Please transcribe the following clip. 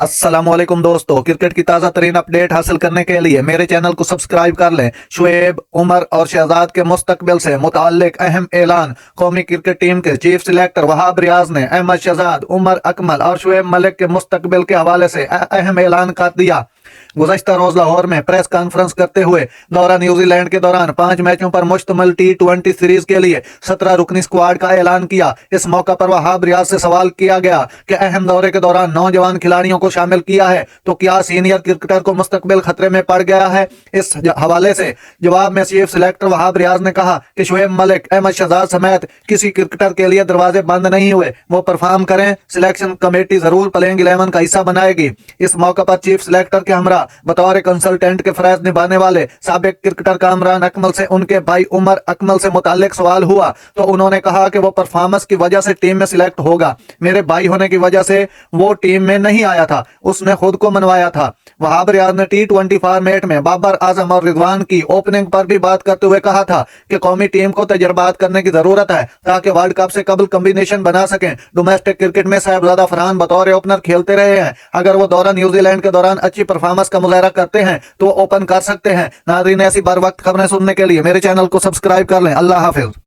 अस्सलाम वालेकुम दोस्तों, क्रिकेट की ताज़ा तरीन अपडेट हासिल करने के लिए मेरे चैनल को सब्सक्राइब कर लें। शुएब, उमर और शहजाद के मुस्तकबिल से मुताल्लिक अहम ऐलान। कौमी क्रिकेट टीम के चीफ सिलेक्टर वहाब रियाज ने अहमद शहजाद, उमर अकमल और शुएब मलिक के मुस्तकबिल के हवाले से अहम ऐलान कर दिया। गुज़श्ता रोज लाहौर में प्रेस कॉन्फ्रेंस करते हुए दौरा न्यूजीलैंड के दौरान 5 मैचों पर मुश्तमिल T20 सीरीज के लिए 17 रुकनी स्क्वाड का ऐलान किया। इस मौका पर वहाब रियाज से सवाल किया गया कि अहम दौरे के दौरान नौजवान खिलाड़ियों को शामिल किया है तो क्या सीनियर क्रिकेटर को मुस्तकबिल खतरे में पड़ गया है। इस हवाले से जवाब में चीफ सिलेक्टर वहाब रियाज ने कहा कि शुएब मलिक, अहमद शहजाद समेत किसी क्रिकेटर के लिए दरवाजे बंद नहीं हुए। वो परफॉर्म करें, सिलेक्शन कमेटी जरूर प्लेइंग 11 का हिस्सा बनाएगी। इस मौका पर चीफ सिलेक्टर के हमरा बतौर कंसल्टेंट के फरज निभाने वाले साबिक क्रिकेटर कामरान अकमल से उनके भाई उमर अकमल से मुताल्लिक सवाल हुआ तो उन्होंने कहा कि वो परफॉर्मेंस की वजह से टीम में सिलेक्ट होगा। मेरे भाई होने की वजह से वो टीम में नहीं आया था, उसने खुद को मनवाया था। वहाब रियाज ने T20 फॉर्मेट में बाबर आजम और रिजवान की ओपनिंग पर भी बात करते हुए कहा था कि कौमी टीम को तजर्बात करने की जरूरत है ताकि वर्ल्ड कप से कबल कॉम्बिनेशन बना सकें। डोमेस्टिक क्रिकेट में साहिबजादा फरहान बतौर ओपनर खेलते रहे हैं। अगर वो दौरा न्यूजीलैंड के दौरान अच्छी परफॉर्मेंस का मुजाहरा करते हैं तो ओपन कर सकते हैं। नाज़रीन, ऐसी बार वक्त खबरें सुनने के लिए मेरे चैनल को सब्सक्राइब कर लें। अल्लाह हाफिज।